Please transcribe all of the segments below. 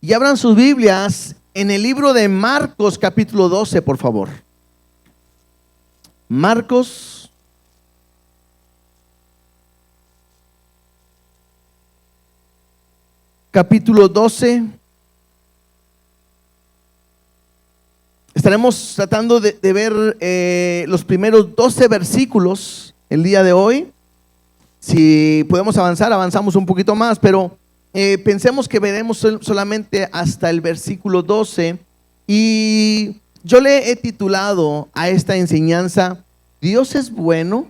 Y abran sus Biblias en el libro de Marcos capítulo 12, por favor. Marcos capítulo 12. Estaremos tratando de ver los primeros 12 versículos el día de hoy. Si podemos avanzar, avanzamos un poquito más, pero pensemos que veremos solamente hasta el versículo 12. Y yo le he titulado a esta enseñanza: Dios es bueno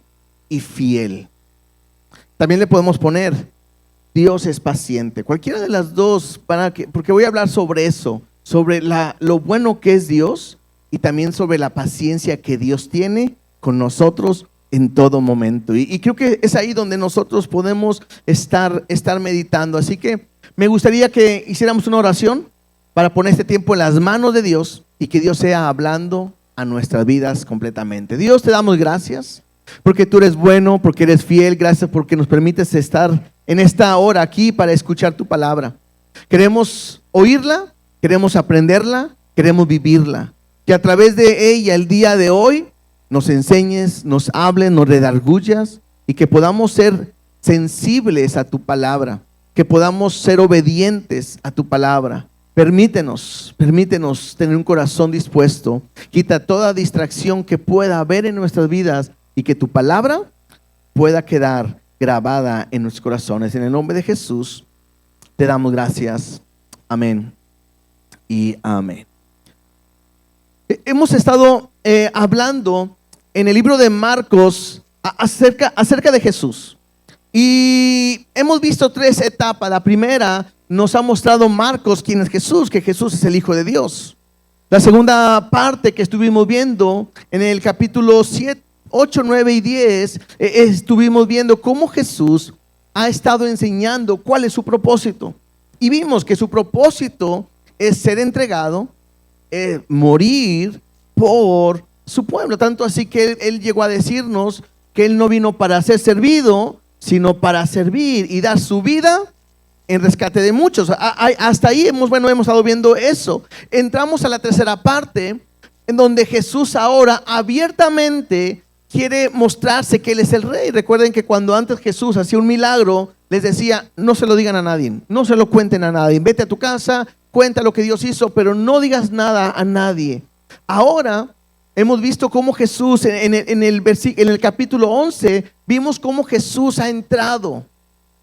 y fiel. También le podemos poner: Dios es paciente. Cualquiera de las dos, porque voy a hablar sobre eso, sobre lo bueno que es Dios, y también sobre la paciencia que Dios tiene con nosotros en todo momento. Y creo que es ahí donde nosotros podemos estar meditando. Así que me gustaría que hiciéramos una oración para poner este tiempo en las manos de Dios y que Dios sea hablando a nuestras vidas completamente. Dios, te damos gracias porque tú eres bueno, porque eres fiel. Gracias porque nos permites estar en esta hora aquí para escuchar tu palabra. Queremos oírla, queremos aprenderla, queremos vivirla. Que a través de ella el día de hoy nos enseñes, nos hables, nos redargullas, y que podamos ser sensibles a tu palabra, que podamos ser obedientes a tu palabra. Permítenos tener un corazón dispuesto. Quita toda distracción que pueda haber en nuestras vidas y que tu palabra pueda quedar grabada en nuestros corazones. En el nombre de Jesús te damos gracias. Amén y amén. Hemos estado hablando en el libro de Marcos acerca de Jesús, y hemos visto tres etapas. La primera nos ha mostrado Marcos quién es Jesús, que Jesús es el Hijo de Dios. La segunda parte que estuvimos viendo en el capítulo 7, 8, 9 y 10, estuvimos viendo cómo Jesús ha estado enseñando cuál es su propósito, y vimos que su propósito es ser entregado, morir por su pueblo. Tanto así que él llegó a decirnos que él no vino para ser servido, sino para servir y dar su vida en rescate de muchos. Hasta ahí hemos estado viendo eso. Entramos a la tercera parte, en donde Jesús ahora abiertamente quiere mostrarse que Él es el Rey. Recuerden que cuando antes Jesús hacía un milagro, les decía: no se lo digan a nadie, no se lo cuenten a nadie, vete a tu casa, cuenta lo que Dios hizo, pero no digas nada a nadie. Ahora hemos visto cómo Jesús en el capítulo 11, vimos cómo Jesús ha entrado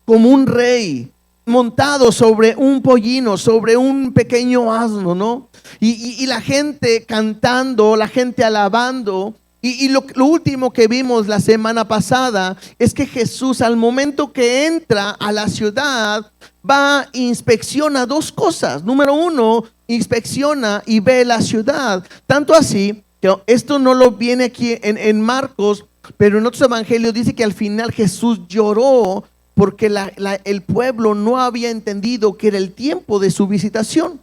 como un rey, montado sobre un pollino, sobre un pequeño asno, ¿no? Y la gente cantando, la gente alabando. Y lo último que vimos la semana pasada es que Jesús, al momento que entra a la ciudad, va, inspecciona dos cosas. Número uno, inspecciona y ve la ciudad. Tanto así que esto no lo viene aquí en Marcos, pero en otros evangelios dice que al final Jesús lloró porque el pueblo no había entendido que era el tiempo de su visitación.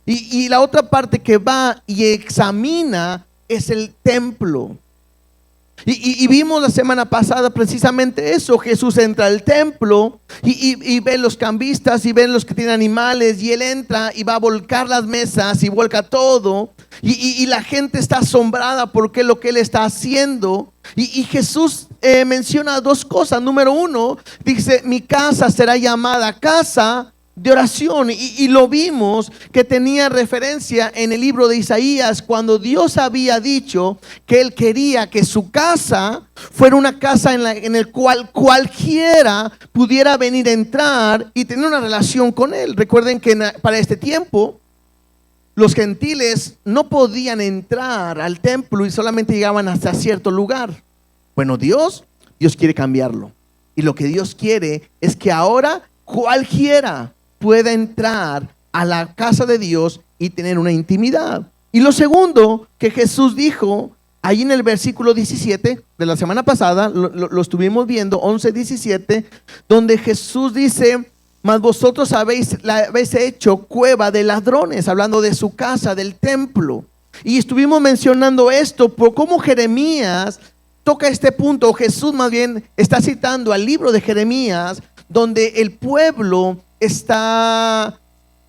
Y la otra parte que va y examina es el templo. Y vimos la semana pasada precisamente eso. Jesús entra al templo y ve los cambistas y ven los que tienen animales, y él entra y va a volcar las mesas y vuelca todo, y la gente está asombrada porque lo que él está haciendo. Y Jesús menciona dos cosas. Número uno, dice: mi casa será llamada casa de oración, y lo vimos que tenía referencia en el libro de Isaías, cuando Dios había dicho que Él quería que su casa fuera una casa en el cual cualquiera pudiera venir a entrar y tener una relación con Él. Recuerden que para este tiempo los gentiles no podían entrar al templo y solamente llegaban hasta cierto lugar. Bueno, Dios quiere cambiarlo, y lo que Dios quiere es que ahora cualquiera pueda entrar a la casa de Dios y tener una intimidad. Y lo segundo que Jesús dijo ahí en el versículo 17 de la semana pasada, lo estuvimos viendo, 11:17, donde Jesús dice: mas vosotros la habéis hecho cueva de ladrones, hablando de su casa, del templo. Y estuvimos mencionando esto por cómo Jeremías toca este punto. Jesús más bien está citando al libro de Jeremías, donde el pueblo está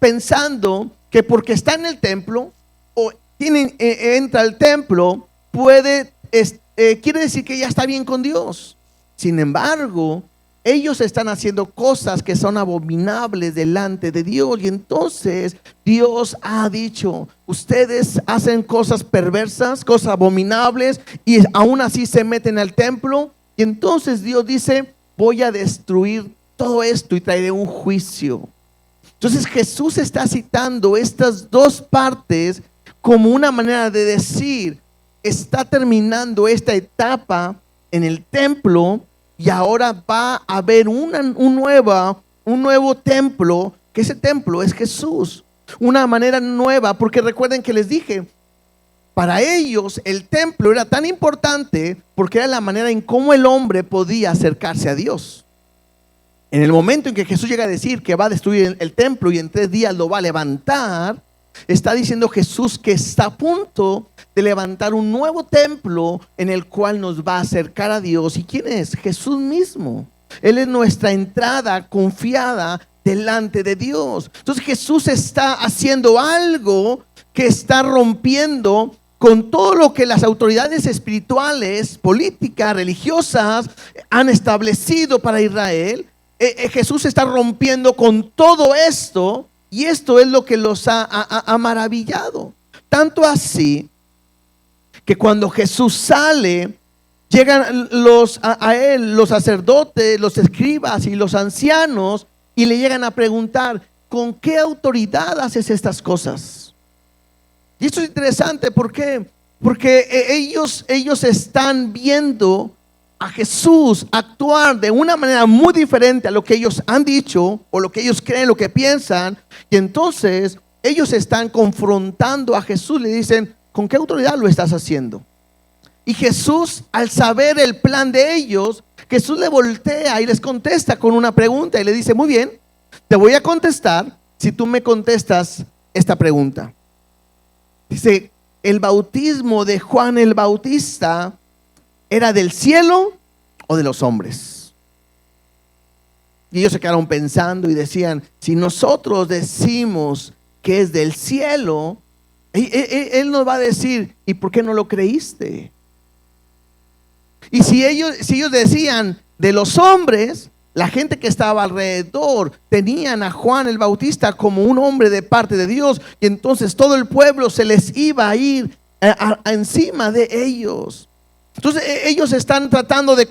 pensando que porque está en el templo o entra al templo, quiere decir que ya está bien con Dios. Sin embargo, ellos están haciendo cosas que son abominables delante de Dios. Y entonces Dios ha dicho: ustedes hacen cosas perversas, cosas abominables, y aún así se meten al templo. Y entonces Dios dice: voy a destruir todo esto y traeré un juicio. Entonces Jesús está citando estas dos partes como una manera de decir: está terminando esta etapa en el templo y ahora va a haber un nuevo templo, que ese templo es Jesús. Una manera nueva, porque recuerden que les dije, para ellos el templo era tan importante porque era la manera en cómo el hombre podía acercarse a Dios. En el momento en que Jesús llega a decir que va a destruir el templo y en 3 días lo va a levantar, está diciendo Jesús que está a punto de levantar un nuevo templo en el cual nos va a acercar a Dios. ¿Y quién es? Jesús mismo. Él es nuestra entrada confiada delante de Dios. Entonces Jesús está haciendo algo que está rompiendo con todo lo que las autoridades espirituales, políticas, religiosas han establecido para Israel. Jesús está rompiendo con todo esto, y esto es lo que los ha maravillado. Tanto así que cuando Jesús sale, llegan a él los sacerdotes, los escribas y los ancianos, y le llegan a preguntar: ¿con qué autoridad haces estas cosas? Y esto es interesante. ¿Por qué? Porque ellos están viendo a Jesús actuar de una manera muy diferente a lo que ellos han dicho o lo que ellos creen, lo que piensan. Y entonces ellos están confrontando a Jesús. Le dicen: ¿con qué autoridad lo estás haciendo? Y Jesús, al saber el plan de ellos, Jesús le voltea y les contesta con una pregunta y le dice: muy bien, te voy a contestar si tú me contestas esta pregunta. Dice: ¿el bautismo de Juan el Bautista era del cielo o de los hombres? Y ellos se quedaron pensando y decían: si nosotros decimos que es del cielo, él nos va a decir: ¿y por qué no lo creíste? Y si ellos decían de los hombres, la gente que estaba alrededor tenían a Juan el Bautista como un hombre de parte de Dios, y entonces todo el pueblo se les iba a ir encima de ellos. Entonces ellos están tratando de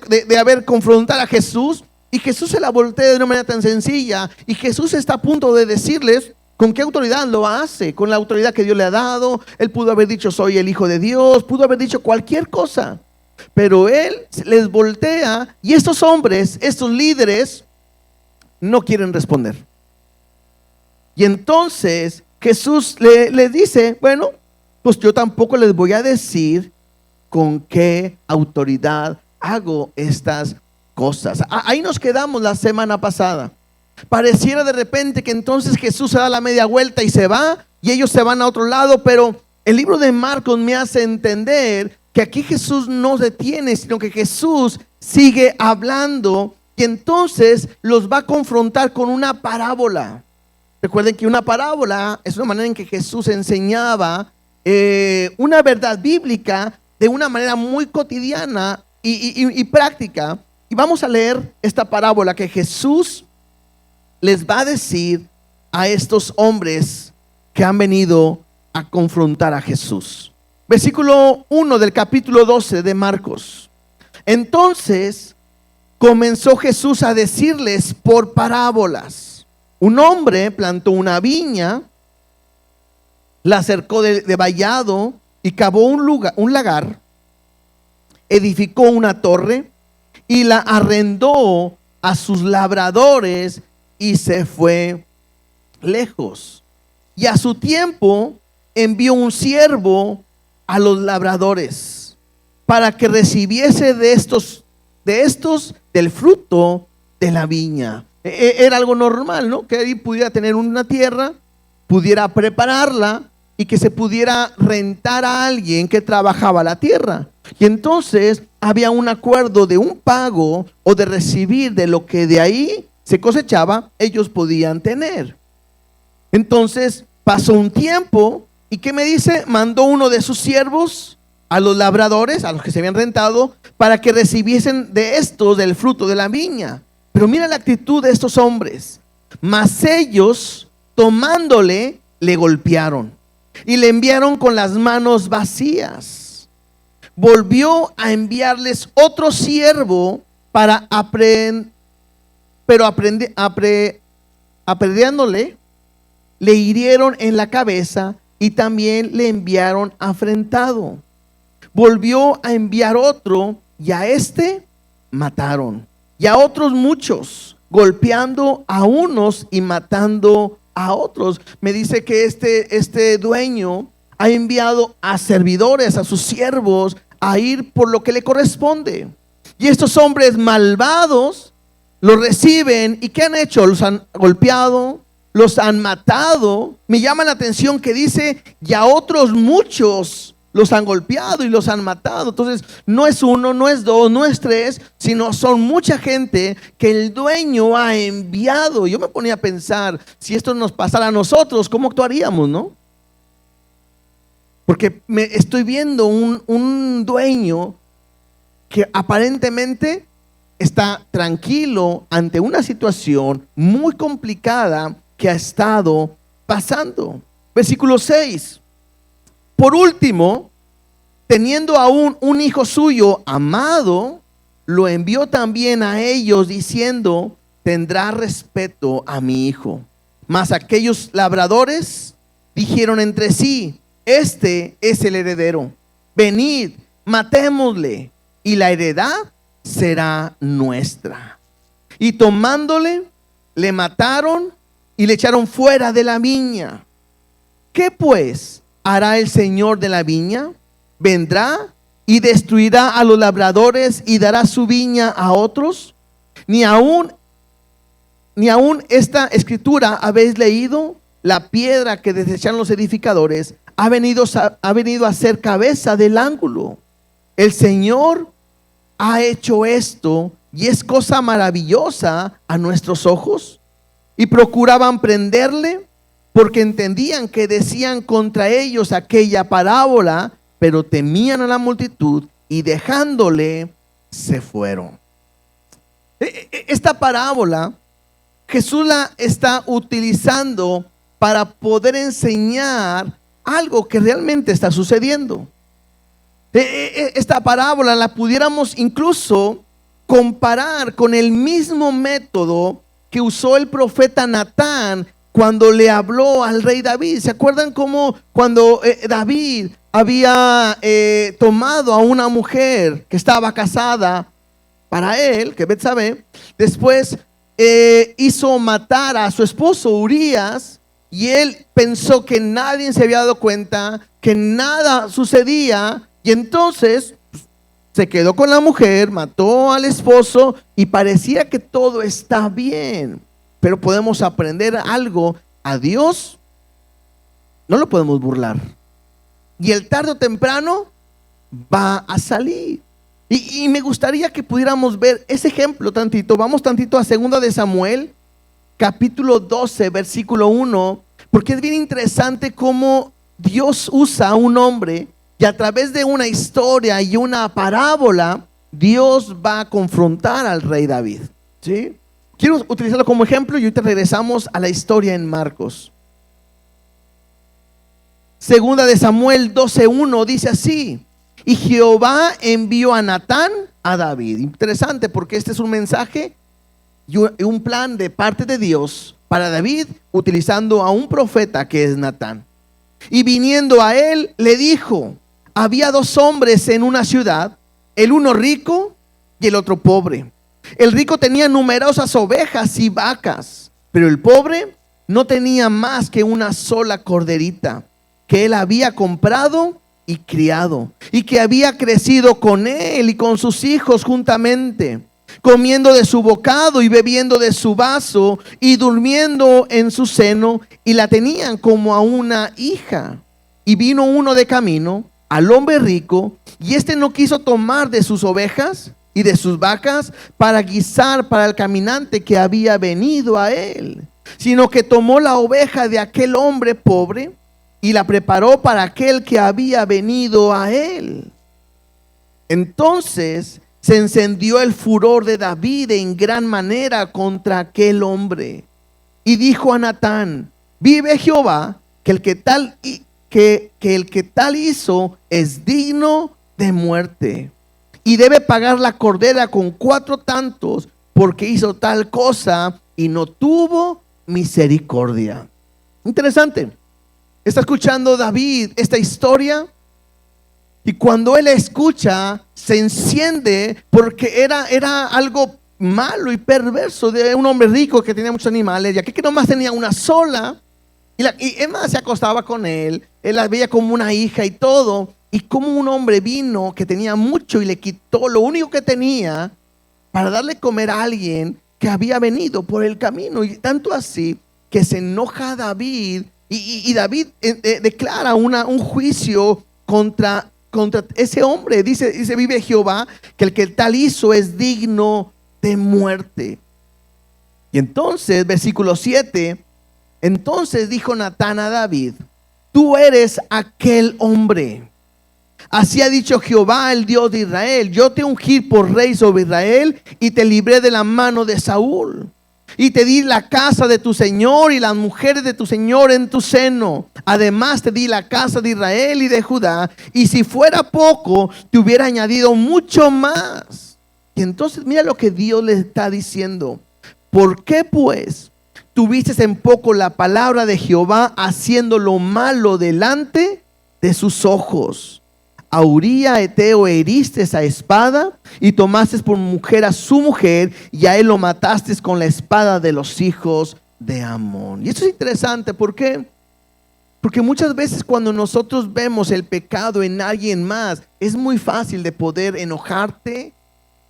confrontar a Jesús, y Jesús se la voltea de una manera tan sencilla, y Jesús está a punto de decirles con qué autoridad lo hace. Con la autoridad que Dios le ha dado. Él pudo haber dicho: soy el Hijo de Dios, pudo haber dicho cualquier cosa, pero él les voltea, y estos hombres, estos líderes, no quieren responder. Y entonces Jesús les dice: bueno, pues yo tampoco les voy a decir con qué autoridad hago estas cosas. Ahí nos quedamos la semana pasada. Pareciera de repente que entonces Jesús se da la media vuelta y se va, y ellos se van a otro lado, pero el libro de Marcos me hace entender que aquí Jesús no se detiene, sino que Jesús sigue hablando, y entonces los va a confrontar con una parábola. Recuerden que una parábola es una manera en que Jesús enseñaba una verdad bíblica de una manera muy cotidiana y práctica. Y vamos a leer esta parábola que Jesús les va a decir a estos hombres que han venido a confrontar a Jesús. Versículo 1 del capítulo 12 de Marcos. Entonces comenzó Jesús a decirles por parábolas: un hombre plantó una viña, la cercó de vallado y cavó un lagar, edificó una torre y la arrendó a sus labradores y se fue lejos. Y a su tiempo envió un siervo a los labradores para que recibiese de estos del fruto de la viña. Era algo normal, ¿no? Que él pudiera tener una tierra, pudiera prepararla y que se pudiera rentar a alguien que trabajaba la tierra. Y entonces había un acuerdo de un pago o de recibir de lo que de ahí se cosechaba, ellos podían tener. Entonces pasó un tiempo y ¿qué me dice? Mandó uno de sus siervos a los labradores, a los que se habían rentado, para que recibiesen de estos del fruto de la viña. Pero mira la actitud de estos hombres. Mas ellos, tomándole, le golpearon y le enviaron con las manos vacías. Volvió a enviarles otro siervo para apedreándole, le hirieron en la cabeza y también le enviaron afrentado. Volvió a enviar otro y a este mataron. Y a otros muchos, golpeando a unos y matando a otros. Me dice que este dueño ha enviado a servidores, a sus siervos, a ir por lo que le corresponde. Y estos hombres malvados los reciben. ¿Y qué han hecho? Los han golpeado, los han matado. Me llama la atención que dice, y a otros muchos los han golpeado y los han matado. Entonces no es uno, no es dos, no es tres, sino son mucha gente que el dueño ha enviado. Yo me ponía a pensar, si esto nos pasara a nosotros, ¿cómo actuaríamos, no? Porque me estoy viendo un dueño que aparentemente está tranquilo ante una situación muy complicada que ha estado pasando. Versículo 6. Por último, teniendo aún un hijo suyo amado, lo envió también a ellos diciendo, tendrá respeto a mi hijo. Mas aquellos labradores dijeron entre sí, este es el heredero, venid, matémosle y la heredad será nuestra. Y tomándole, le mataron y le echaron fuera de la viña. ¿Qué pues hará el Señor de la viña? ¿Vendrá y destruirá a los labradores y dará su viña a otros? Ni aún esta escritura habéis leído, la piedra que desecharon los edificadores ha venido a ser cabeza del ángulo. El Señor ha hecho esto y es cosa maravillosa a nuestros ojos. Y procuraban prenderle porque entendían que decían contra ellos aquella parábola, pero temían a la multitud y dejándole se fueron. Esta parábola Jesús la está utilizando para poder enseñar algo que realmente está sucediendo. Esta parábola la pudiéramos incluso comparar con el mismo método que usó el profeta Natán cuando le habló al rey David. ¿Se acuerdan cómo cuando David había tomado a una mujer que estaba casada para él, que Betsabé, después hizo matar a su esposo Urías, y él pensó que nadie se había dado cuenta, que nada sucedía, y entonces se quedó con la mujer, mató al esposo y parecía que todo está bien? Pero podemos aprender algo. A Dios no lo podemos burlar, y el tarde o temprano va a salir. Y me gustaría que pudiéramos ver ese ejemplo tantito. Vamos tantito a 2 de Samuel, capítulo 12, versículo 1, porque es bien interesante cómo Dios usa a un hombre y a través de una historia y una parábola, Dios va a confrontar al rey David, ¿sí? Quiero utilizarlo como ejemplo y ahorita regresamos a la historia en Marcos. 2 de Samuel 12:1 dice así: y Jehová envió a Natán a David. Interesante, porque este es un mensaje y un plan de parte de Dios para David, utilizando a un profeta que es Natán. Y viniendo a él, le dijo: había 2 hombres en una ciudad, el uno rico y el otro pobre. El rico tenía numerosas ovejas y vacas, pero el pobre no tenía más que una sola corderita, que él había comprado y criado, y que había crecido con él y con sus hijos juntamente, comiendo de su bocado y bebiendo de su vaso y durmiendo en su seno, y la tenían como a una hija. Y vino uno de camino al hombre rico, y éste no quiso tomar de sus ovejas y de sus vacas para guisar para el caminante que había venido a él. sino que tomó la oveja de aquel hombre pobre y la preparó para aquel que había venido a él. Entonces se encendió el furor de David en gran manera contra aquel hombre. Y dijo a Natán: vive Jehová, que el que tal hizo es digno de muerte, y debe pagar la cordera con 4 tantos, porque hizo tal cosa y no tuvo misericordia. Interesante. Está escuchando David esta historia, y cuando él escucha, se enciende porque era algo malo y perverso de un hombre rico que tenía muchos animales, y aquí que nomás tenía una sola, y Emma se acostaba con él la veía como una hija y todo, y como un hombre vino que tenía mucho y le quitó lo único que tenía para darle comer a alguien que había venido por el camino. Y tanto así que se enoja David, y David declara un juicio contra ese hombre. Dice, vive Jehová, que el que tal hizo es digno de muerte. Y entonces, versículo 7, entonces dijo Natán a David: tú eres aquel hombre. Así ha dicho Jehová, el Dios de Israel: yo te ungí por rey sobre Israel y te libré de la mano de Saúl. Y te di la casa de tu señor y las mujeres de tu señor en tu seno. Además te di la casa de Israel y de Judá. Y si fuera poco, te hubiera añadido mucho más. Y entonces mira lo que Dios le está diciendo: ¿por qué pues tuviste en poco la palabra de Jehová, haciendo lo malo delante de sus ojos? A Uría Eteo heriste a espada y tomaste por mujer a su mujer, y a él lo mataste con la espada de los hijos de Amón. Y esto es interesante. ¿Por qué? Porque muchas veces cuando nosotros vemos el pecado en alguien más, es muy fácil de poder enojarte,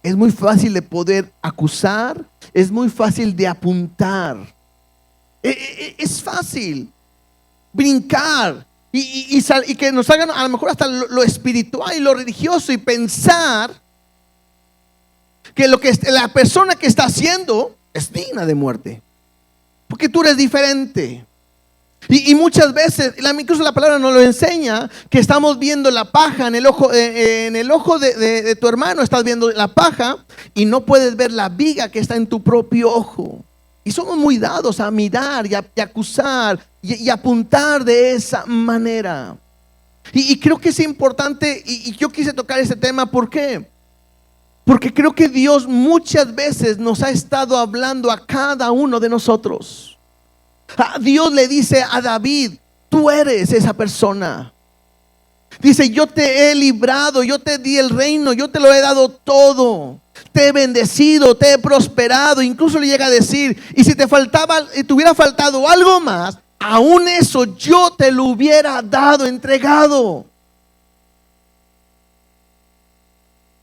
es muy fácil de poder acusar, es muy fácil de apuntar. Es fácil brincar y que nos hagan a lo mejor hasta lo espiritual y lo religioso, y pensar que la persona que está haciendo es digna de muerte porque tú eres diferente. Y muchas veces, incluso la palabra nos lo enseña, que estamos viendo la paja en el ojo de tu hermano. Estás viendo la paja y no puedes ver la viga que está en tu propio ojo. Y somos muy dados a mirar y a acusar y apuntar de esa manera. Y creo que es importante, y yo quise tocar ese tema. ¿Por qué? Porque creo que Dios muchas veces nos ha estado hablando a cada uno de nosotros. Dios le dice a David: tú eres esa persona. Dice: yo te he librado, yo te di el reino, yo te lo he dado todo, te he bendecido, te he prosperado. Incluso le llega a decir: y si te hubiera faltado algo más, aún eso yo te lo hubiera dado, entregado.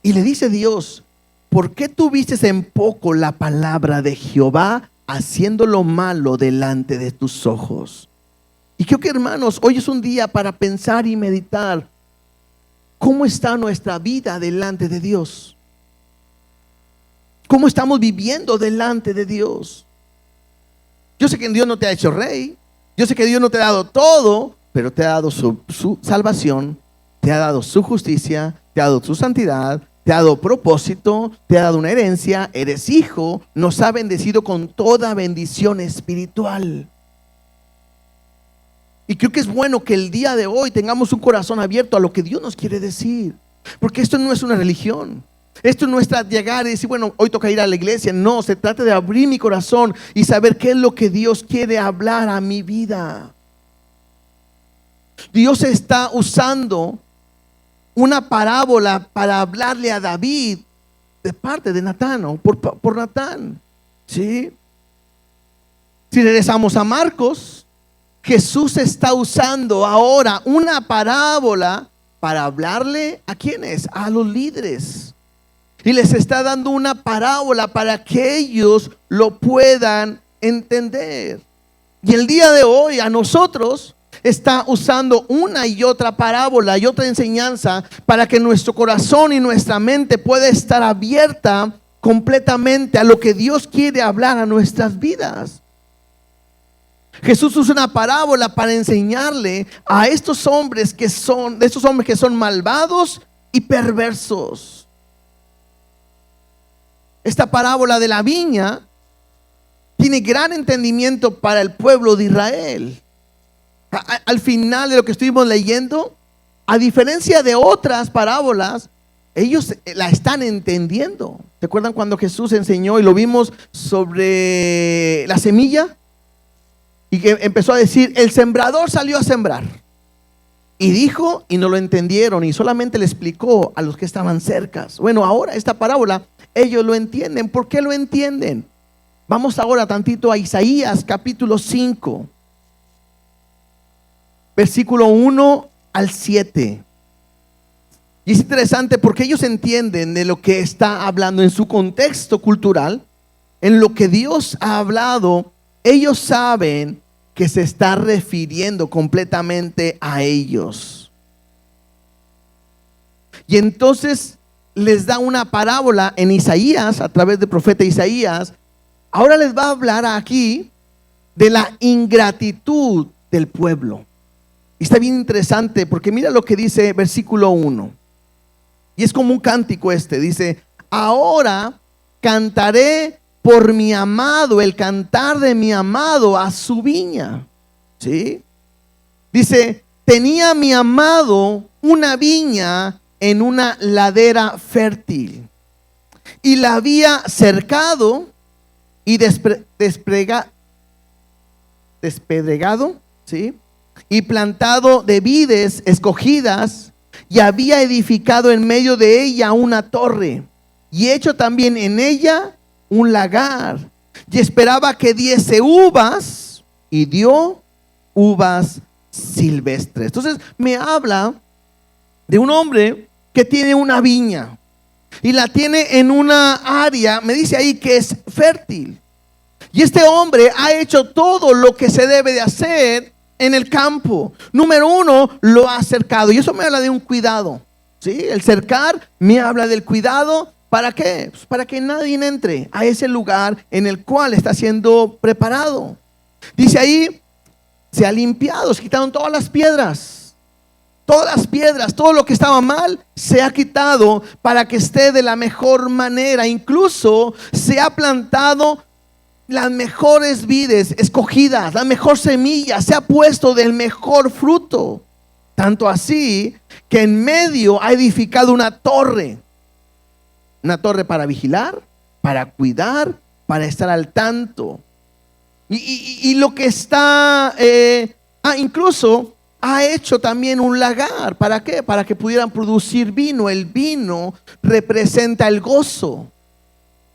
Y le dice Dios: ¿por qué tuviste en poco la palabra de Jehová, haciendo lo malo delante de tus ojos? Y creo que, hermanos, hoy es un día para pensar y meditar cómo está nuestra vida delante de Dios. ¿Cómo estamos viviendo delante de Dios? Yo sé que Dios no te ha hecho rey, yo sé que Dios no te ha dado todo, pero te ha dado su salvación, te ha dado su justicia, te ha dado su santidad, te ha dado propósito, te ha dado una herencia, eres hijo, nos ha bendecido con toda bendición espiritual. Y creo que es bueno que el día de hoy tengamos un corazón abierto a lo que Dios nos quiere decir, porque esto no es una religión. Esto no es llegar y decir: bueno, hoy toca ir a la iglesia. No, se trata de abrir mi corazón y saber qué es lo que Dios quiere hablar a mi vida. Dios está usando una parábola para hablarle a David de parte de Natán, ¿no? por Natán, ¿sí? Si regresamos a Marcos, Jesús está usando ahora una parábola para hablarle ¿a quiénes? A los líderes. Y les está dando una parábola para que ellos lo puedan entender. Y el día de hoy a nosotros está usando una y otra parábola y otra enseñanza para que nuestro corazón y nuestra mente pueda estar abierta completamente a lo que Dios quiere hablar a nuestras vidas. Jesús usa una parábola para enseñarle a estos hombres que son malvados y perversos. Esta parábola de la viña tiene gran entendimiento para el pueblo de Israel. Al final de lo que estuvimos leyendo, a diferencia de otras parábolas, ellos la están entendiendo. ¿Se acuerdan cuando Jesús enseñó y lo vimos sobre la semilla? Y que empezó a decir, el sembrador salió a sembrar. Y dijo, y no lo entendieron, y solamente le explicó a los que estaban cerca. Bueno, ahora esta parábola, ellos lo entienden. ¿Por qué lo entienden? Vamos ahora tantito a Isaías capítulo 5, versículo 1 al 7. Y es interesante porque ellos entienden de lo que está hablando en su contexto cultural, en lo que Dios ha hablado. Ellos saben que se está refiriendo completamente a ellos. Y entonces les da una parábola en Isaías, a través del profeta Isaías. Ahora les va a hablar aquí de la ingratitud del pueblo. Y está bien interesante porque mira lo que dice versículo 1. Y es como un cántico dice, ahora cantaré por mi amado, el cantar de mi amado a su viña. ¿Sí? Dice, tenía mi amado una viña en una ladera fértil y la había cercado y despedregado, ¿sí? Y plantado de vides escogidas, y había edificado en medio de ella una torre, y hecho también en ella un lagar, y esperaba que diese uvas, y dio uvas silvestres. Entonces me habla de un hombre que tiene una viña, y la tiene en una área, me dice ahí que es fértil. Y este hombre ha hecho todo lo que se debe de hacer en el campo. Número uno, lo ha cercado. Y eso me habla de un cuidado. ¿Sí? El cercar me habla del cuidado. ¿Para qué? Pues para que nadie entre a ese lugar en el cual está siendo preparado. Dice ahí, se ha limpiado, se quitaron todas las piedras. Todas las piedras, todo lo que estaba mal se ha quitado para que esté de la mejor manera. Incluso se ha plantado las mejores vides escogidas, la mejor semilla, se ha puesto del mejor fruto. Tanto así que en medio ha edificado una torre para vigilar, para cuidar, para estar al tanto. Y lo que está, incluso ha hecho también un lagar. ¿Para qué? Para que pudieran producir vino. El vino representa el gozo.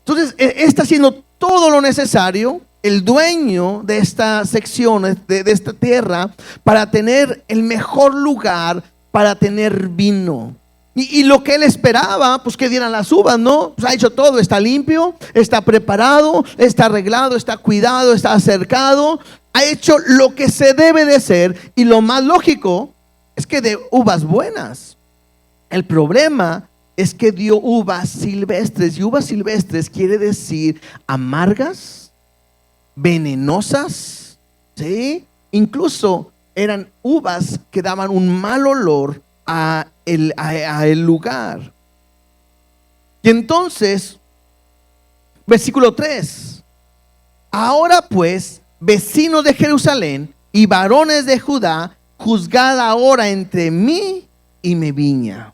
Entonces, está haciendo todo lo necesario, el dueño de esta sección, de esta tierra, para tener el mejor lugar, para tener vino. Y lo que él esperaba, pues que dieran las uvas, ¿no? Pues ha hecho todo, está limpio, está preparado, está arreglado, está cuidado, está acercado. Ha hecho lo que se debe de hacer, y lo más lógico es que de uvas buenas. El problema es que dio uvas silvestres, y uvas silvestres quiere decir amargas, venenosas, ¿sí? Incluso eran uvas que daban un mal olor a el lugar. Y entonces, versículo 3, ahora pues, vecinos de Jerusalén y varones de Judá, juzgad ahora entre mí y mi viña.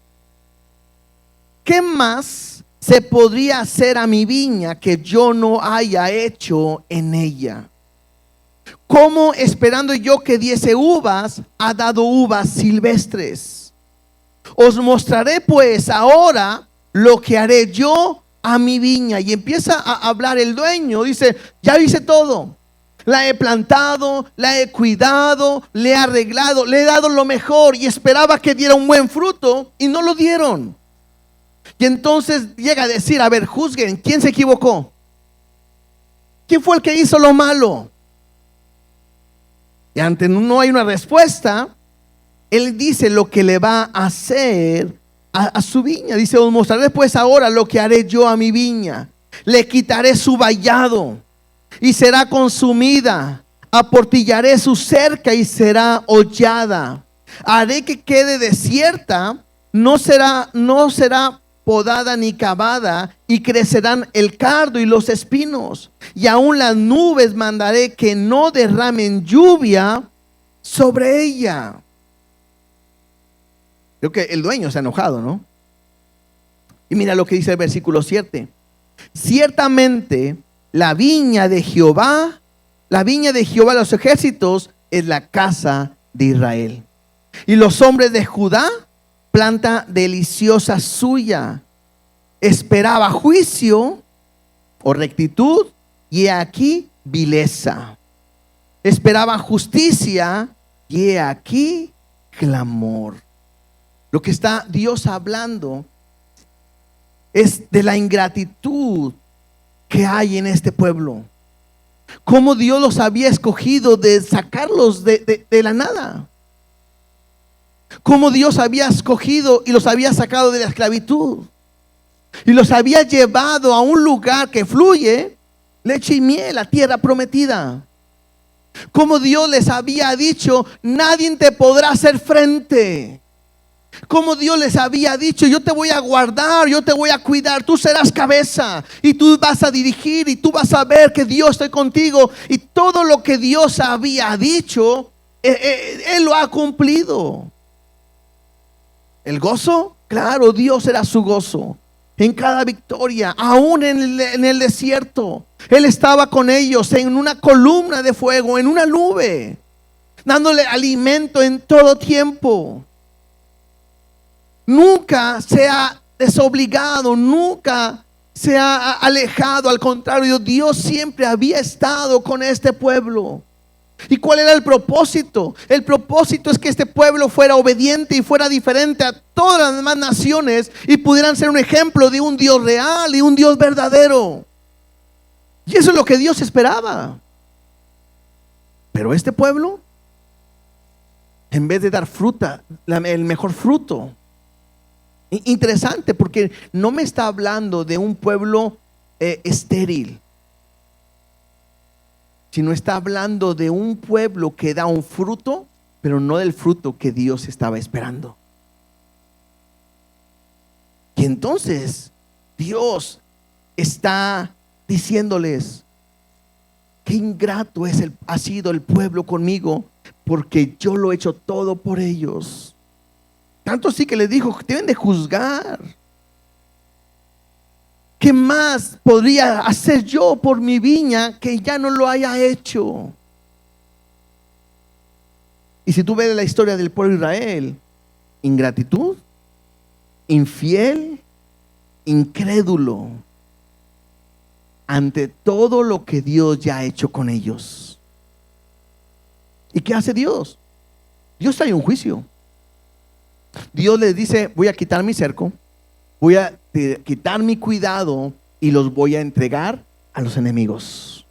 ¿Qué más se podría hacer a mi viña que yo no haya hecho en ella? ¿Cómo, esperando yo que diese uvas, ha dado uvas silvestres? Os mostraré pues ahora lo que haré yo a mi viña. Y empieza a hablar el dueño. Dice, ya hice todo. La he plantado, la he cuidado, le he arreglado, le he dado lo mejor, y esperaba que diera un buen fruto, y no lo dieron. Y entonces llega a decir, a ver, juzguen, ¿quién se equivocó? ¿Quién fue el que hizo lo malo? Y ante no hay una respuesta, él dice lo que le va a hacer a su viña. Dice, os mostraré pues ahora lo que haré yo a mi viña. Le quitaré su vallado y será consumida. aportillaré su cerca y será hollada. Haré que quede desierta, no será podada ni cavada, y crecerán el cardo y los espinos. Y aún las nubes mandaré que no derramen lluvia sobre ella. Creo que el dueño se ha enojado, ¿no? Y mira lo que dice el versículo 7. Ciertamente la viña de Jehová de los ejércitos es la casa de Israel. Y los hombres de Judá, planta deliciosa suya. Esperaba juicio o rectitud, y he aquí vileza. Esperaba justicia, y he aquí clamor. Lo que está Dios hablando es de la ingratitud que hay en este pueblo. Cómo Dios los había escogido de sacarlos de la nada. Cómo Dios había escogido y los había sacado de la esclavitud. Y los había llevado a un lugar que fluye leche y miel, la tierra prometida. Como Dios les había dicho, nadie te podrá hacer frente. Como Dios les había dicho, yo te voy a guardar, yo te voy a cuidar, tú serás cabeza y tú vas a dirigir y tú vas a ver que Dios está contigo. Y todo lo que Dios había dicho, Él lo ha cumplido. El gozo, claro, Dios era su gozo. En cada victoria, aún en el desierto, Él estaba con ellos en una columna de fuego, en una nube, dándole alimento en todo tiempo. Nunca se ha desobligado, nunca se ha alejado. Al contrario, Dios siempre había estado con este pueblo. ¿Y cuál era el propósito? El propósito es que este pueblo fuera obediente y fuera diferente a todas las demás naciones y pudieran ser un ejemplo de un Dios real y un Dios verdadero. Y eso es lo que Dios esperaba. Pero este pueblo, en vez de dar fruta, el mejor fruto. Interesante, porque no me está hablando de un pueblo estéril, sino está hablando de un pueblo que da un fruto, pero no del fruto que Dios estaba esperando. Y entonces Dios está diciéndoles: qué ingrato ha sido el pueblo conmigo, porque yo lo he hecho todo por ellos. Tanto así que les dijo: deben de juzgar. ¿Qué más podría hacer yo por mi viña que ya no lo haya hecho? Y si tú ves la historia del pueblo de Israel, ingratitud, infiel, incrédulo ante todo lo que Dios ya ha hecho con ellos. ¿Y qué hace Dios? Dios trae un juicio. Dios les dice: voy a quitar mi cerco, voy a quitar mi cuidado y los voy a entregar a los enemigos.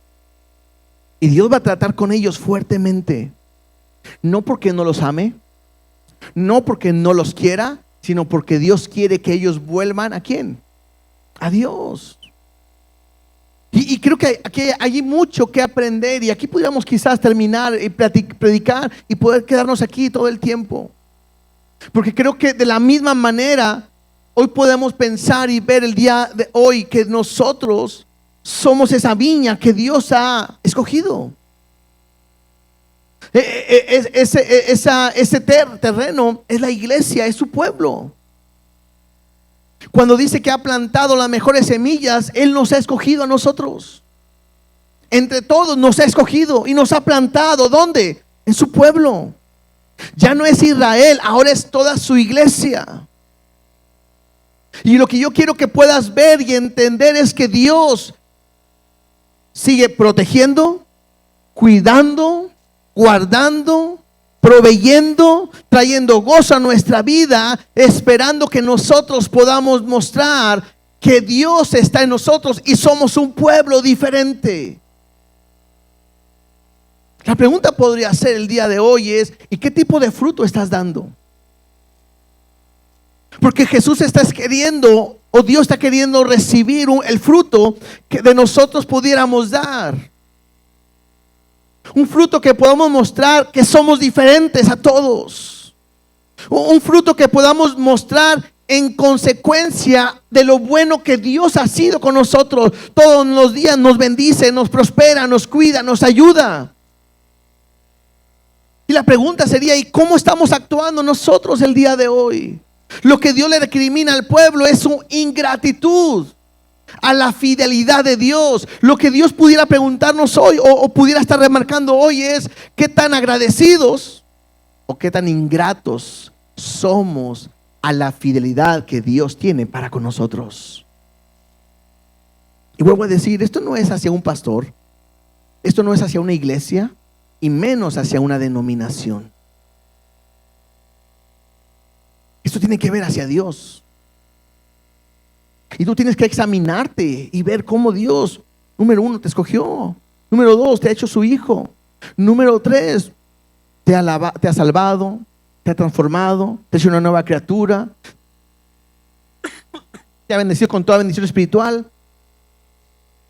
Y Dios va a tratar con ellos fuertemente. No porque no los ame, no porque no los quiera, sino porque Dios quiere que ellos vuelvan ¿a quién? A Dios. Y creo que aquí hay mucho que aprender. Y aquí pudiéramos quizás terminar y predicar y poder quedarnos aquí todo el tiempo. Porque creo que de la misma manera hoy podemos pensar y ver el día de hoy que nosotros somos esa viña que Dios ha escogido. Ese terreno es la iglesia, es su pueblo. Cuando dice que ha plantado las mejores semillas, Él nos ha escogido a nosotros. Entre todos nos ha escogido y nos ha plantado. ¿Dónde? En su pueblo. Ya no es Israel, ahora es toda su iglesia. Y lo que yo quiero que puedas ver y entender es que Dios sigue protegiendo, cuidando, guardando, proveyendo, trayendo gozo a nuestra vida, esperando que nosotros podamos mostrar que Dios está en nosotros y somos un pueblo diferente. La pregunta podría ser el día de hoy es: ¿y qué tipo de fruto estás dando? Porque Jesús está queriendo, o Dios está queriendo recibir el fruto que de nosotros pudiéramos dar. Un fruto que podamos mostrar que somos diferentes a todos. Un fruto que podamos mostrar en consecuencia de lo bueno que Dios ha sido con nosotros. Todos los días nos bendice, nos prospera, nos cuida, nos ayuda. Y la pregunta sería, ¿y cómo estamos actuando nosotros el día de hoy? Lo que Dios le recrimina al pueblo es su ingratitud a la fidelidad de Dios. Lo que Dios pudiera preguntarnos hoy o pudiera estar remarcando hoy es qué tan agradecidos o qué tan ingratos somos a la fidelidad que Dios tiene para con nosotros. Y vuelvo a decir, esto no es hacia un pastor, esto no es hacia una iglesia y menos hacia una denominación. Esto tiene que ver hacia Dios. Y tú tienes que examinarte y ver cómo Dios, número 1, te escogió. Número 2, te ha hecho su hijo. Número 3, te ha salvado, te ha transformado, te ha hecho una nueva criatura, te ha bendecido con toda bendición espiritual.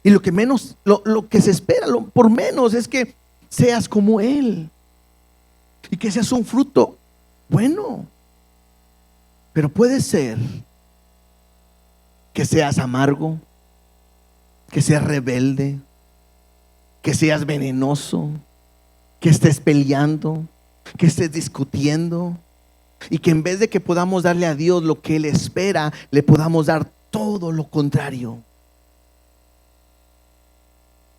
Y lo que menos, lo que se espera, por menos, es que seas como Él y que seas un fruto bueno. Pero puede ser que seas amargo, que seas rebelde, que seas venenoso, que estés peleando, que estés discutiendo, y que en vez de que podamos darle a Dios lo que Él espera, le podamos dar todo lo contrario.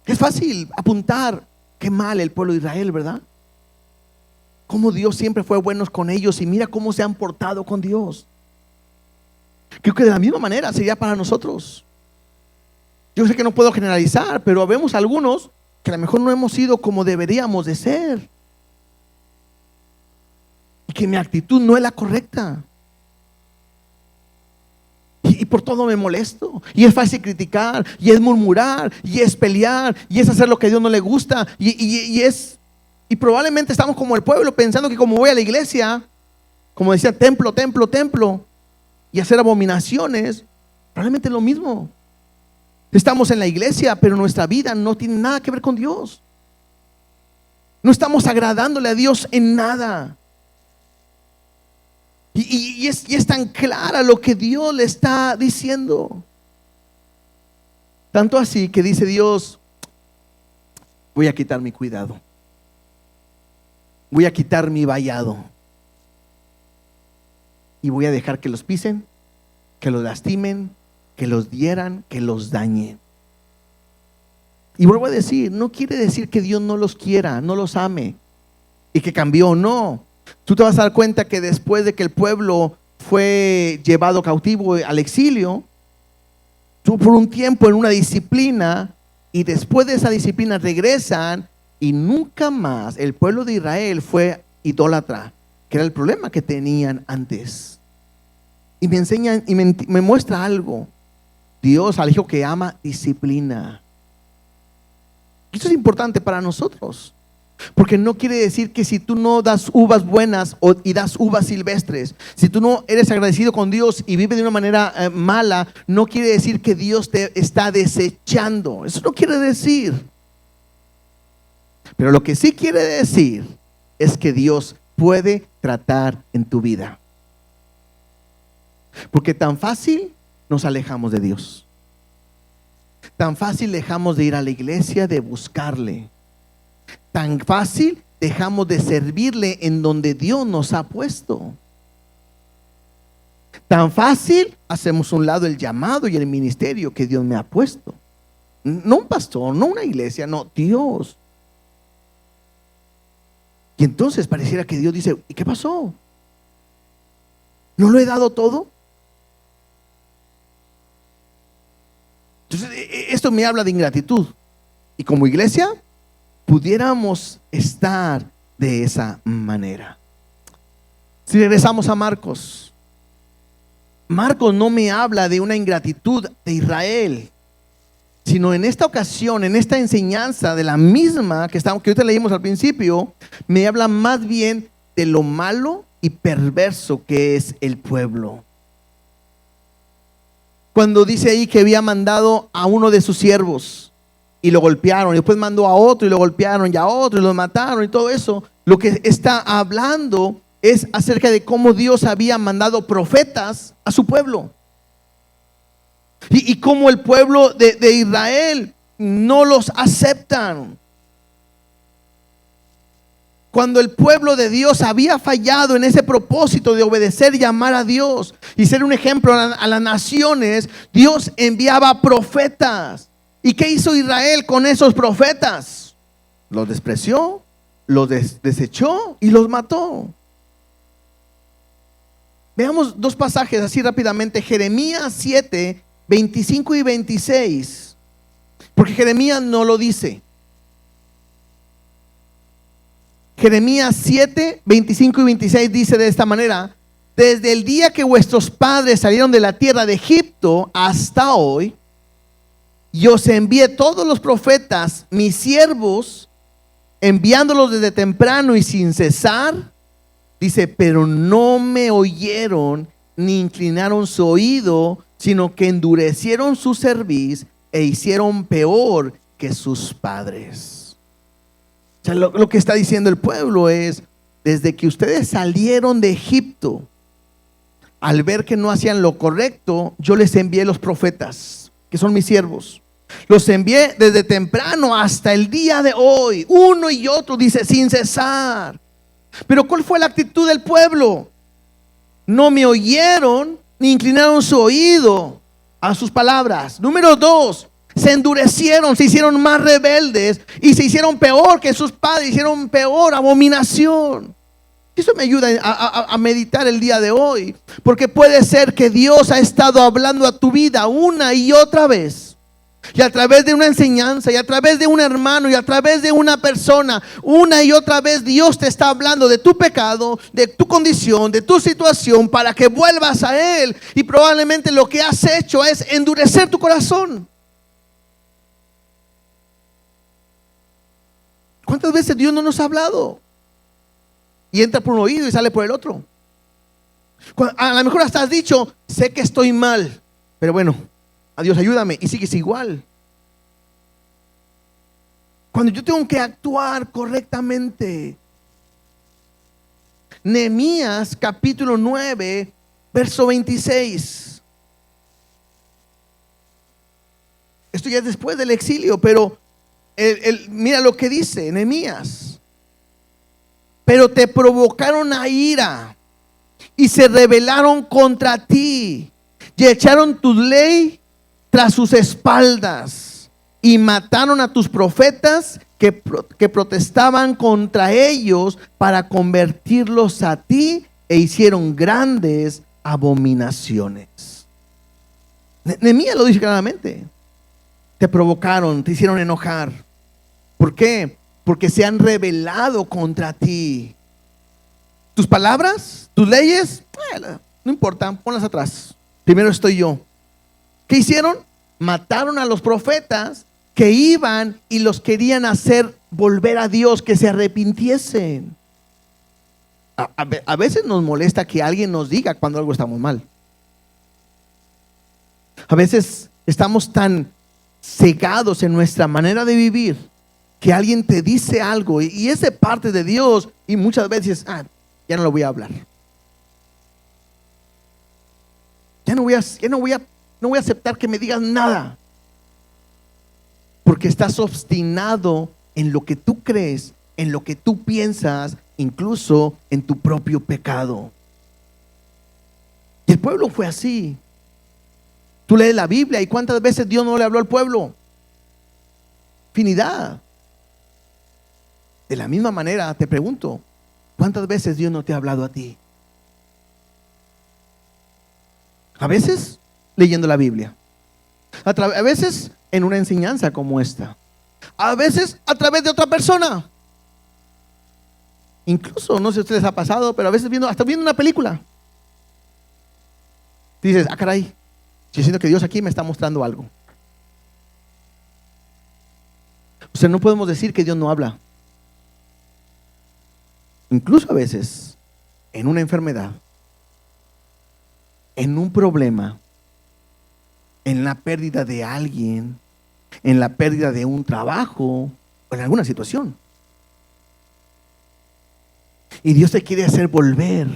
Es fácil apuntar qué mal el pueblo de Israel, ¿verdad? Cómo Dios siempre fue bueno con ellos y mira cómo se han portado con Dios. Creo que de la misma manera sería para nosotros. Yo sé que no puedo generalizar, pero vemos algunos que a lo mejor no hemos sido como deberíamos de ser. Y que mi actitud no es la correcta. Y por todo me molesto. Y es fácil criticar, y es murmurar, y es pelear, y es hacer lo que a Dios no le gusta. Y probablemente estamos como el pueblo pensando que como voy a la iglesia, como decía, templo, templo, templo, y hacer abominaciones, probablemente es lo mismo. Estamos en la iglesia, pero nuestra vida no tiene nada que ver con Dios. No estamos agradándole a Dios en nada. Y es tan clara lo que Dios le está diciendo. Tanto así que dice Dios, voy a quitar mi cuidado. Voy a quitar mi vallado. Y voy a dejar que los pisen, que los lastimen, que los hieran, que los dañen. Y vuelvo a decir, no quiere decir que Dios no los quiera, no los ame y que cambió, no. Tú te vas a dar cuenta que después de que el pueblo fue llevado cautivo al exilio, estuvo por un tiempo en una disciplina y después de esa disciplina regresan y nunca más el pueblo de Israel fue idólatra, que era el problema que tenían antes. Y me enseñan y me muestra algo. Dios al hijo que ama disciplina. Esto es importante para nosotros, porque no quiere decir que si tú no das uvas buenas y das uvas silvestres, si tú no eres agradecido con Dios y vives de una manera mala, no quiere decir que Dios te está desechando. Eso no quiere decir. Pero lo que sí quiere decir es que Dios puede tratar en tu vida. Porque tan fácil nos alejamos de Dios. Tan fácil dejamos de ir a la iglesia, de buscarle. Tan fácil dejamos de servirle en donde Dios nos ha puesto. Tan fácil hacemos a un lado el llamado y el ministerio que Dios me ha puesto. No un pastor, no una iglesia, no, Dios. Y entonces pareciera que Dios dice, ¿y qué pasó? ¿No lo he dado todo? Entonces, esto me habla de ingratitud. Y como iglesia, pudiéramos estar de esa manera. Si regresamos a Marcos, Marcos no me habla de una ingratitud de Israel, sino en esta ocasión, en esta enseñanza de la misma que ahorita leímos al principio, me habla más bien de lo malo y perverso que es el pueblo. Cuando dice ahí que había mandado a uno de sus siervos y lo golpearon. Y después mandó a otro y lo golpearon y a otro y lo mataron y todo eso. Lo que está hablando es acerca de cómo Dios había mandado profetas a su pueblo. Y cómo el pueblo de Israel no los aceptan. Cuando el pueblo de Dios había fallado en ese propósito de obedecer y amar a Dios y ser un ejemplo a las naciones, Dios enviaba profetas. ¿Y qué hizo Israel con esos profetas? Los despreció, los desechó y los mató. Veamos dos pasajes así rápidamente. Jeremías 7, 25 y 26. Porque Jeremías no lo dice. Jeremías 7, 25 y 26 dice de esta manera: desde el día que vuestros padres salieron de la tierra de Egipto hasta hoy, yo os envié todos los profetas, mis siervos, enviándolos desde temprano y sin cesar. Dice, pero no me oyeron ni inclinaron su oído, sino que endurecieron su cerviz e hicieron peor que sus padres. O sea, lo que está diciendo el pueblo es, desde que ustedes salieron de Egipto, al ver que no hacían lo correcto, yo les envié los profetas, que son mis siervos. Los envié desde temprano hasta el día de hoy, uno y otro, dice, sin cesar. Pero ¿cuál fue la actitud del pueblo? No me oyeron ni inclinaron su oído a sus palabras. Número 2, se endurecieron, se hicieron más rebeldes y se hicieron peor que sus padres, hicieron peor, abominación. Eso me ayuda a meditar el día de hoy, porque puede ser que Dios ha estado hablando a tu vida una y otra vez. Y a través de una enseñanza, y a través de un hermano, y a través de una persona, una y otra vez Dios te está hablando de tu pecado, de tu condición, de tu situación, para que vuelvas a Él. Y probablemente lo que has hecho es endurecer tu corazón. ¿Cuántas veces Dios no nos ha hablado? Y entra por un oído y sale por el otro. A lo mejor hasta has dicho, sé que estoy mal, pero bueno, Dios ayúdame, y sigues igual. Cuando yo tengo que actuar correctamente. Nehemías capítulo 9, verso 26. Esto ya es después del exilio, pero mira lo que dice Nehemías. Pero te provocaron a ira y se rebelaron contra ti y echaron tu ley tras sus espaldas y mataron a tus profetas que protestaban contra ellos para convertirlos a ti e hicieron grandes abominaciones. Nehemías lo dice claramente. Te provocaron, te hicieron enojar. ¿Por qué? Porque se han rebelado contra ti. Tus palabras, tus leyes, no importan, ponlas atrás. Primero estoy yo. ¿Qué hicieron? Mataron a los profetas que iban y los querían hacer volver a Dios, que se arrepintiesen. A veces nos molesta que alguien nos diga cuando algo estamos mal. A veces estamos tan cegados en nuestra manera de vivir que alguien te dice algo y es de parte de Dios y muchas veces ya no lo voy a hablar. No voy a aceptar que me digas nada, porque estás obstinado en lo que tú crees, en lo que tú piensas, incluso en tu propio pecado. Y el pueblo fue así. Tú lees la Biblia y cuántas veces Dios no le habló al pueblo. Infinidad. De la misma manera te pregunto, ¿cuántas veces Dios no te ha hablado a ti? A veces leyendo la Biblia, a veces en una enseñanza como esta, a veces a través de otra persona. Incluso, no sé si a ustedes ha pasado, pero a veces hasta viendo una película, dices, caray, yo siento que Dios aquí me está mostrando algo. O sea, no podemos decir que Dios no habla. Incluso a veces en una enfermedad, en un problema, en la pérdida de alguien, en la pérdida de un trabajo o en alguna situación. Y Dios te quiere hacer volver.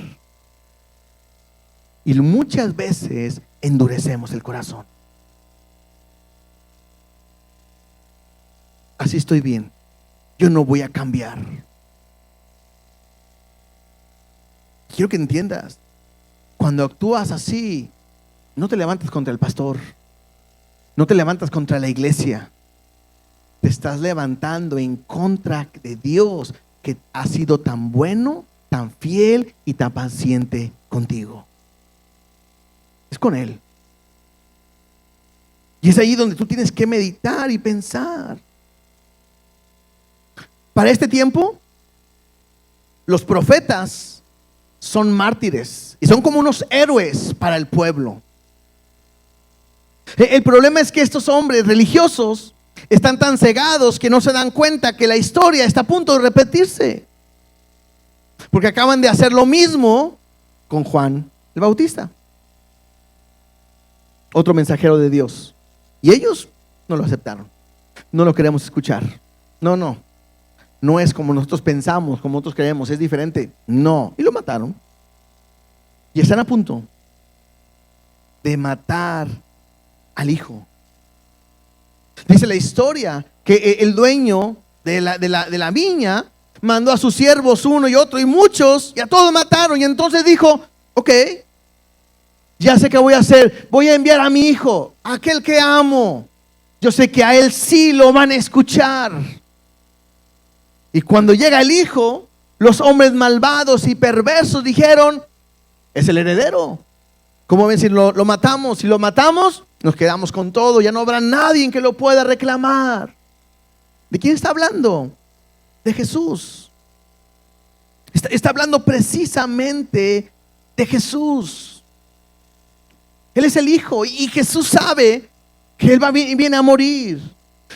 Y muchas veces endurecemos el corazón. Así estoy bien. Yo no voy a cambiar. Quiero que entiendas, cuando actúas así, no te levantas contra el pastor, no te levantas contra la iglesia, te estás levantando en contra de Dios, que ha sido tan bueno, tan fiel y tan paciente contigo. Es con Él. Y es ahí donde tú tienes que meditar y pensar. Para este tiempo, los profetas son mártires y son como unos héroes para el pueblo. El problema es que estos hombres religiosos están tan cegados que no se dan cuenta que la historia está a punto de repetirse, porque acaban de hacer lo mismo con Juan el Bautista, otro mensajero de Dios, y ellos no lo aceptaron. No lo queremos escuchar. No es como nosotros pensamos, como nosotros creemos, es diferente. No, y lo mataron. Y están a punto de matar al hijo. Dice la historia que el dueño de la viña mandó a sus siervos uno y otro y muchos, y a todos mataron. Y entonces dijo: ok, ya sé qué voy a hacer. Voy a enviar a mi hijo, aquel que amo. Yo sé que a él sí lo van a escuchar. Y cuando llega el hijo, los hombres malvados y perversos dijeron: es el heredero. ¿Cómo ven si lo matamos? Si lo matamos, nos quedamos con todo. Ya no habrá nadie en que lo pueda reclamar. ¿De quién está hablando? De Jesús. Está hablando precisamente de Jesús. Él es el hijo y Jesús sabe que Él viene a morir.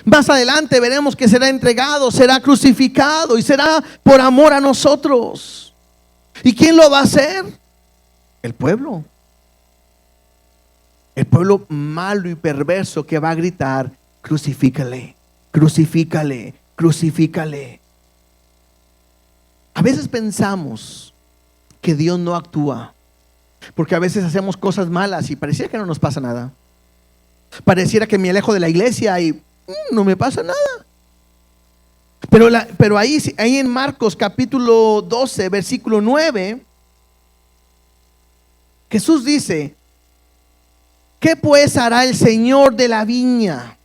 Más adelante veremos que será entregado, será crucificado y será por amor a nosotros. ¿Y quién lo va a hacer? El pueblo. El pueblo malo y perverso que va a gritar: crucifícale, crucifícale, crucifícale. A veces pensamos que Dios no actúa porque a veces hacemos cosas malas y pareciera que no nos pasa nada. Pareciera que me alejo de la iglesia y no me pasa nada. Pero ahí en Marcos capítulo 12 versículo 9, Jesús dice: ¿qué pues hará el Señor de la viña?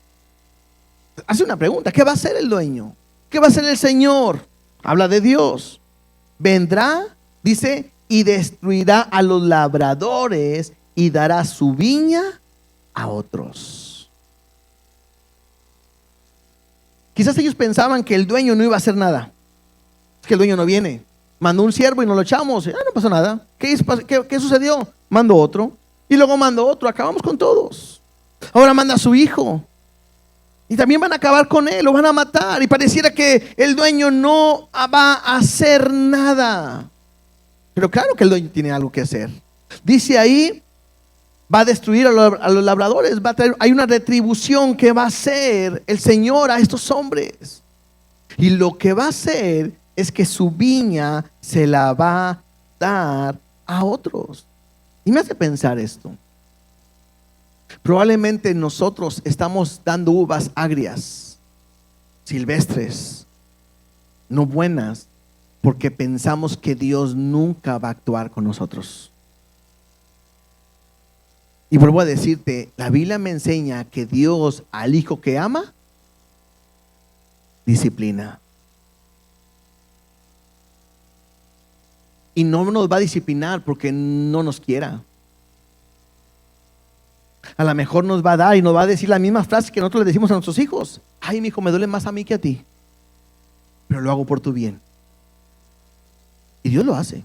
Hace una pregunta: ¿qué va a hacer el dueño? ¿Qué va a hacer el Señor? Habla de Dios. Vendrá, dice, y destruirá a los labradores y dará su viña a otros. Quizás ellos pensaban que el dueño no iba a hacer nada. Es que el dueño no viene. Mandó un siervo y nos lo echamos. No pasó nada. ¿Qué sucedió? Mandó otro. Y luego mandó otro. Acabamos con todos. Ahora manda a su hijo. Y también van a acabar con él. Lo van a matar. Y pareciera que el dueño no va a hacer nada. Pero claro que el dueño tiene algo que hacer. Dice ahí: va a destruir a los labradores. Hay una retribución que va a hacer el Señor a estos hombres. Y lo que va a hacer es que su viña se la va a dar a otros. Y me hace pensar esto. Probablemente nosotros estamos dando uvas agrias, silvestres, no buenas, porque pensamos que Dios nunca va a actuar con nosotros. Y vuelvo a decirte, la Biblia me enseña que Dios al hijo que ama, disciplina. Y no nos va a disciplinar porque no nos quiera. A lo mejor nos va a dar y nos va a decir las mismas frases que nosotros le decimos a nuestros hijos: ay, mi hijo, me duele más a mí que a ti, pero lo hago por tu bien. Y Dios lo hace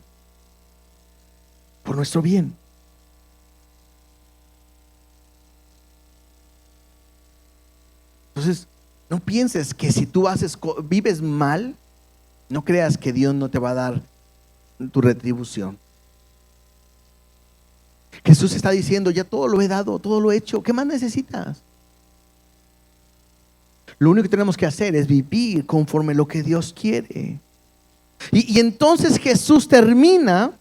por nuestro bien. Entonces, no pienses que si tú vives mal, no creas que Dios no te va a dar tu retribución. Jesús está diciendo: ya todo lo he dado, todo lo he hecho. ¿Qué más necesitas? Lo único que tenemos que hacer es vivir conforme lo que Dios quiere. Y entonces Jesús termina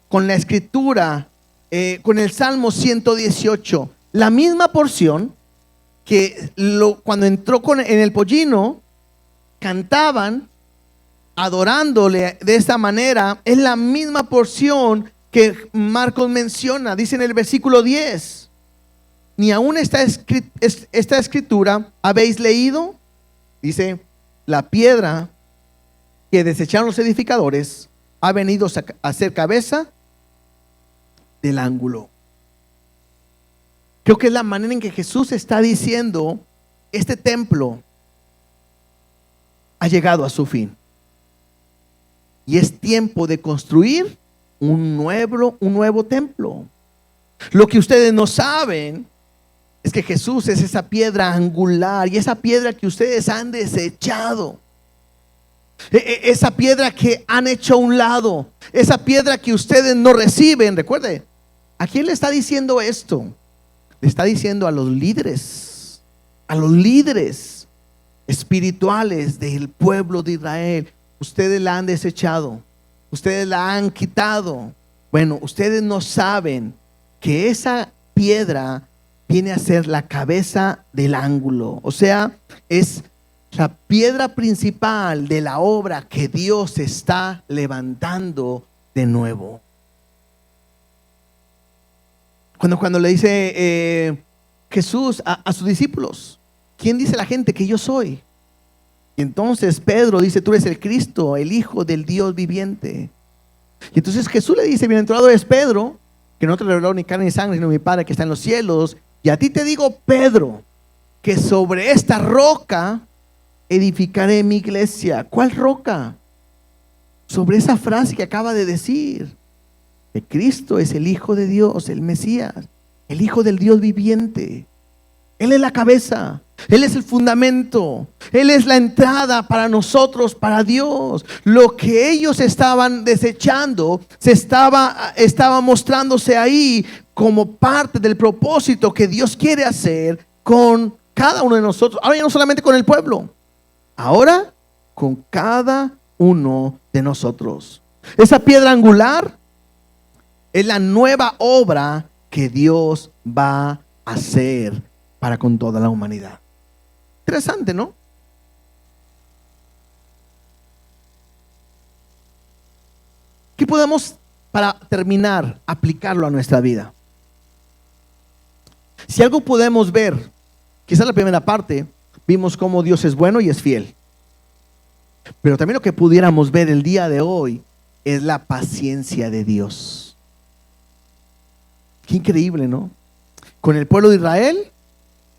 con la escritura, con el Salmo 118, la misma porción que cuando entró en el pollino, cantaban adorándole de esta manera. Es la misma porción que Marcos menciona. Dice en el versículo 10: ni aún esta escritura habéis leído. Dice: la piedra que desecharon los edificadores ha venido a ser cabeza del ángulo. Creo que es la manera en que Jesús está diciendo: este templo ha llegado a su fin y es tiempo de construir un nuevo templo. Lo que ustedes no saben es que Jesús es esa piedra angular, y esa piedra que ustedes han desechado, esa piedra que han hecho a un lado, esa piedra que ustedes no reciben. Recuerde, ¿a quién le está diciendo esto? Le está diciendo a los líderes espirituales del pueblo de Israel. Ustedes la han desechado, ustedes la han quitado. Bueno, ustedes no saben que esa piedra viene a ser la cabeza del ángulo. O sea, es la piedra principal de la obra que Dios está levantando de nuevo. Cuando le dice Jesús a sus discípulos: ¿quién dice la gente que yo soy? Y entonces Pedro dice: tú eres el Cristo, el Hijo del Dios viviente. Y entonces Jesús le dice: bienaventurado es Pedro, que no te reveló ni carne ni sangre, sino mi Padre que está en los cielos. Y a ti te digo, Pedro, que sobre esta roca edificaré mi iglesia. ¿Cuál roca? Sobre esa frase que acaba de decir, que Cristo es el Hijo de Dios, el Mesías, el Hijo del Dios viviente. Él es la cabeza, Él es el fundamento, Él es la entrada para nosotros, para Dios. Lo que ellos estaban desechando estaba mostrándose ahí como parte del propósito que Dios quiere hacer con cada uno de nosotros. Ahora ya no solamente con el pueblo, ahora con cada uno de nosotros. Esa piedra angular es la nueva obra que Dios va a hacer para con toda la humanidad. Interesante, ¿no? ¿Qué podemos, para terminar, aplicarlo a nuestra vida? Si algo podemos ver, quizás la primera parte, vimos cómo Dios es bueno y es fiel. Pero también lo que pudiéramos ver el día de hoy es la paciencia de Dios. Qué increíble, ¿no? Con el pueblo de Israel,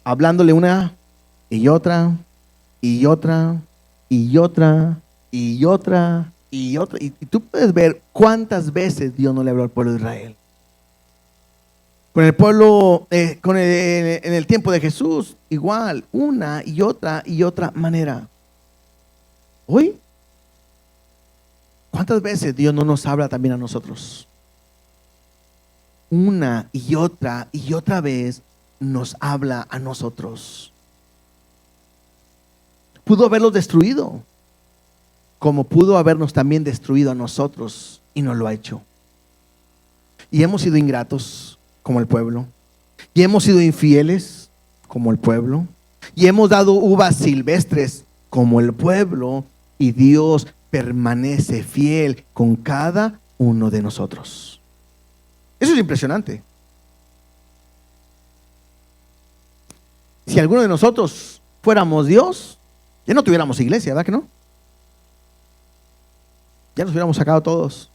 hablándole una y otra y otra y otra y otra y otra. Y tú puedes ver cuántas veces Dios no le habló al pueblo de Israel. Con el pueblo, en el tiempo de Jesús, igual, una y otra manera. Hoy, ¿cuántas veces Dios no nos habla también a nosotros? Una y otra vez nos habla a nosotros. Pudo haberlos destruido, como pudo habernos también destruido a nosotros, y no lo ha hecho. Y hemos sido ingratos como el pueblo, y hemos sido infieles como el pueblo, y hemos dado uvas silvestres como el pueblo, y Dios permanece fiel con cada uno de nosotros. Eso es impresionante. Si alguno de nosotros fuéramos Dios, ya no tuviéramos iglesia, ¿verdad que no? Ya nos hubiéramos sacado todos.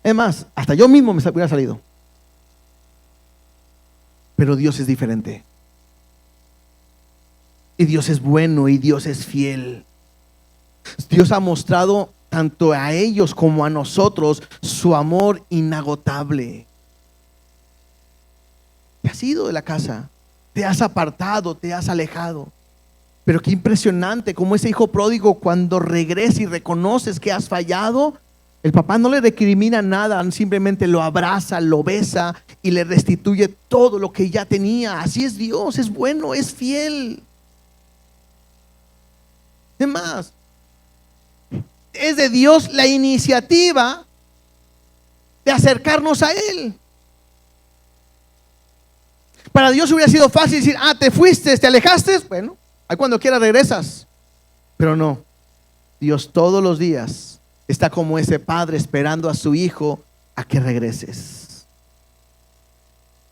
Es más, hasta yo mismo me hubiera salido. Pero Dios es diferente. Y Dios es bueno y Dios es fiel. Dios ha mostrado tanto a ellos como a nosotros su amor inagotable. Te has ido de la casa, te has apartado, te has alejado. Pero qué impresionante como ese hijo pródigo, cuando regresa y reconoces que has fallado, el papá no le recrimina nada, simplemente lo abraza, lo besa y le restituye todo lo que ya tenía. Así es Dios, es bueno, es fiel. Además, es de Dios la iniciativa de acercarnos a Él. Para Dios hubiera sido fácil decir, te fuiste, te alejaste, bueno, ahí cuando quieras regresas. Pero no, Dios todos los días está como ese padre esperando a su hijo a que regreses.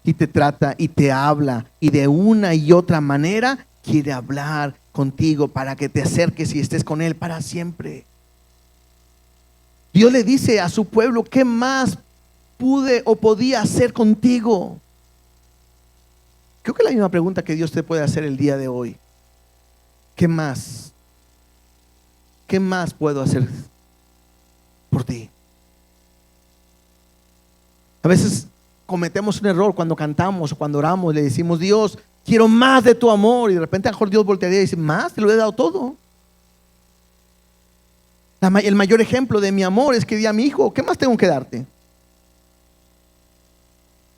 Y te trata y te habla, y de una y otra manera quiere hablar contigo para que te acerques y estés con Él para siempre. Dios le dice a su pueblo, ¿qué más pude o podía hacer contigo? Creo que es la misma pregunta que Dios te puede hacer el día de hoy. ¿Qué más? ¿Qué más puedo hacer por ti? A veces cometemos un error cuando cantamos o cuando oramos, le decimos, Dios, quiero más de tu amor, y de repente a lo mejor Dios voltearía y dice, más, te lo he dado todo. El mayor ejemplo de mi amor es que di a mi hijo. ¿Qué más tengo que darte?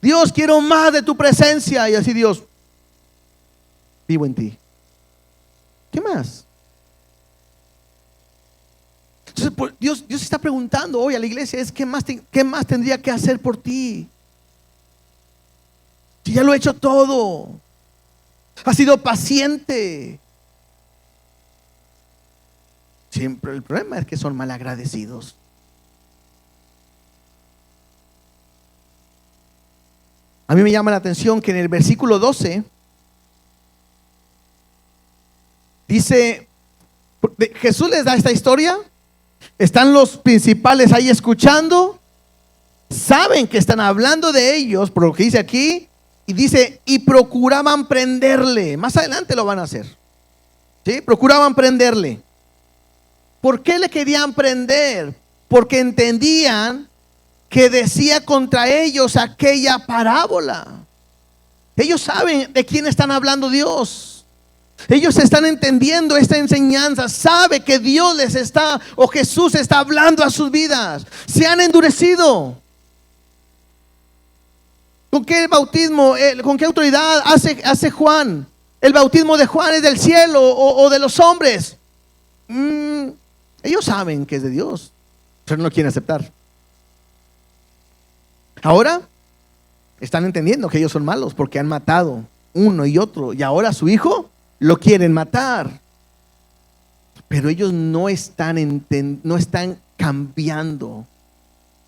Dios, quiero más de tu presencia. Y así, Dios, vivo en ti. ¿Qué más? Entonces, Dios está preguntando hoy a la iglesia, ¿qué más tendría que hacer por ti? Si ya lo he hecho todo. Has sido paciente. Siempre el problema es que son malagradecidos. A mí me llama la atención que en el versículo 12 dice, Jesús les da esta historia, están los principales ahí escuchando, saben que están hablando de ellos, por lo que dice aquí, y dice, y procuraban prenderle. Más adelante lo van a hacer, ¿sí? Procuraban prenderle. ¿Por qué le querían prender? Porque entendían que decía contra ellos aquella parábola. Ellos saben de quién están hablando Dios. Ellos están entendiendo esta enseñanza. Sabe que Dios les está, o Jesús está hablando a sus vidas. Se han endurecido. ¿Con qué bautismo, con qué autoridad hace Juan? ¿El bautismo de Juan es del cielo o de los hombres? Ellos saben que es de Dios, pero no quieren aceptar. Ahora están entendiendo que ellos son malos porque han matado uno y otro, y ahora a su hijo lo quieren matar. Pero ellos no están cambiando,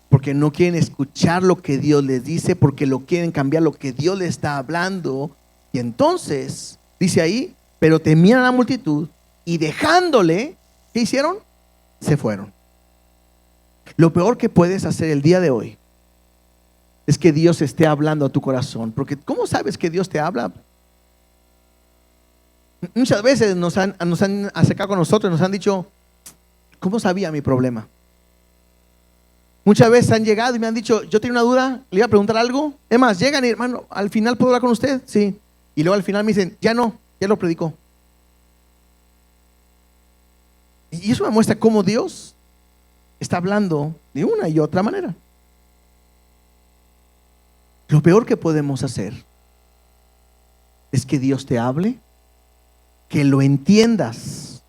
porque no quieren escuchar lo que Dios les dice, porque lo quieren cambiar lo que Dios les está hablando. Y entonces dice ahí, pero temían a la multitud y dejándole, ¿qué hicieron? Se fueron. Lo peor que puedes hacer el día de hoy es que Dios esté hablando a tu corazón. Porque ¿cómo sabes que Dios te habla? Muchas veces nos han acercado con nosotros y nos han dicho, ¿cómo sabía mi problema? Muchas veces han llegado y me han dicho, yo tenía una duda, le iba a preguntar algo. Es más, llegan y, hermano, al final puedo hablar con usted. Sí. Y luego al final me dicen, ya no, ya lo predicó. Y eso me muestra cómo Dios está hablando de una y otra manera. Lo peor que podemos hacer es que Dios te hable, que lo entiendas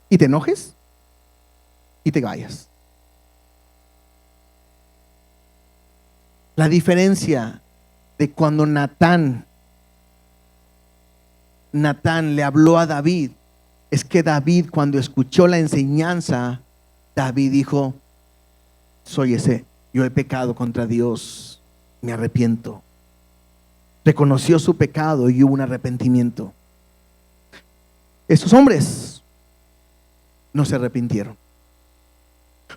y te enojes y te vayas. La diferencia de cuando Natán le habló a David es que David, cuando escuchó la enseñanza, David dijo, soy ese, yo he pecado contra Dios, me arrepiento. Reconoció su pecado y hubo un arrepentimiento. Estos hombres no se arrepintieron.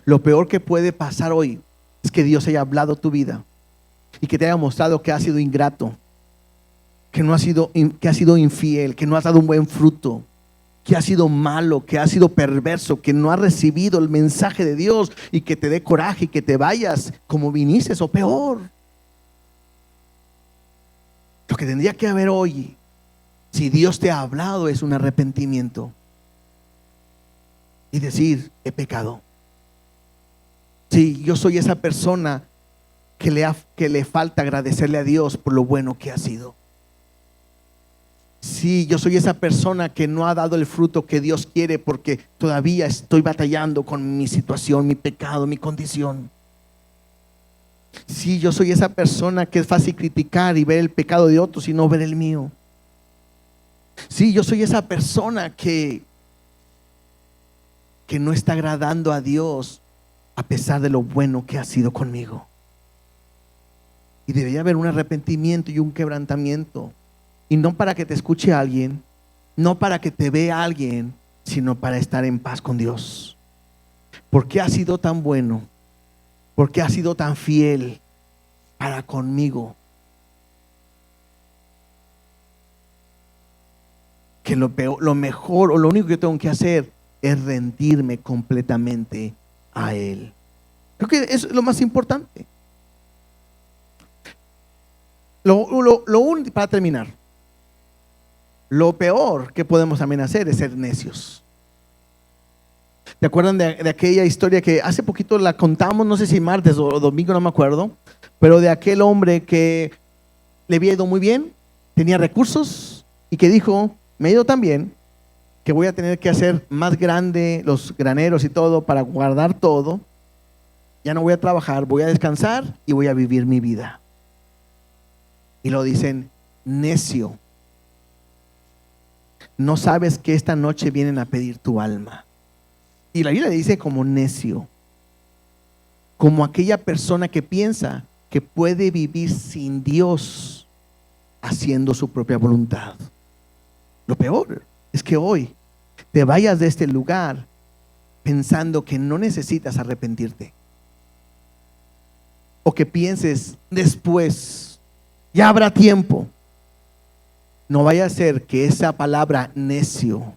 Lo peor que puede pasar hoy es que Dios haya hablado tu vida y que te haya mostrado que has sido ingrato, que has sido infiel, que no has dado un buen fruto, que has sido malo, que has sido perverso, que no has recibido el mensaje de Dios, y que te dé coraje y que te vayas como viniste o peor. Lo que tendría que haber hoy, si Dios te ha hablado, es un arrepentimiento y decir, he pecado. Sí, yo soy esa persona que le falta agradecerle a Dios por lo bueno que ha sido. Sí, yo soy esa persona que no ha dado el fruto que Dios quiere porque todavía estoy batallando con mi situación, mi pecado, mi condición. Sí, yo soy esa persona que es fácil criticar y ver el pecado de otros y no ver el mío. Sí, yo soy esa persona que no está agradando a Dios a pesar de lo bueno que ha sido conmigo. Y debería haber un arrepentimiento y un quebrantamiento. Y no para que te escuche alguien, no para que te vea alguien, sino para estar en paz con Dios. ¿Por qué ha sido tan bueno? ¿Por qué ha sido tan fiel para conmigo? Que lo mejor o lo único que tengo que hacer es rendirme completamente a Él. Creo que eso es lo más importante. Para terminar, lo peor que podemos también hacer es ser necios. ¿Te acuerdan de aquella historia que hace poquito la contamos? No sé si martes o domingo, no me acuerdo, pero de aquel hombre que le había ido muy bien, tenía recursos y que dijo: me ha ido tan bien que voy a tener que hacer más grande los graneros y todo para guardar todo. Ya no voy a trabajar, voy a descansar y voy a vivir mi vida. Y lo dicen: necio, no sabes que esta noche vienen a pedir tu alma. Y la Biblia dice como necio, como aquella persona que piensa que puede vivir sin Dios haciendo su propia voluntad. Lo peor es que hoy te vayas de este lugar pensando que no necesitas arrepentirte, o que pienses después, ya habrá tiempo. No vaya a ser que esa palabra necio,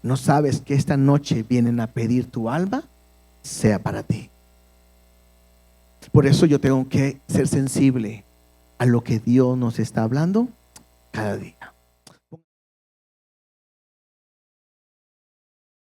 no sabes que esta noche vienen a pedir tu alma, sea para ti. Por eso yo tengo que ser sensible a lo que Dios nos está hablando cada día.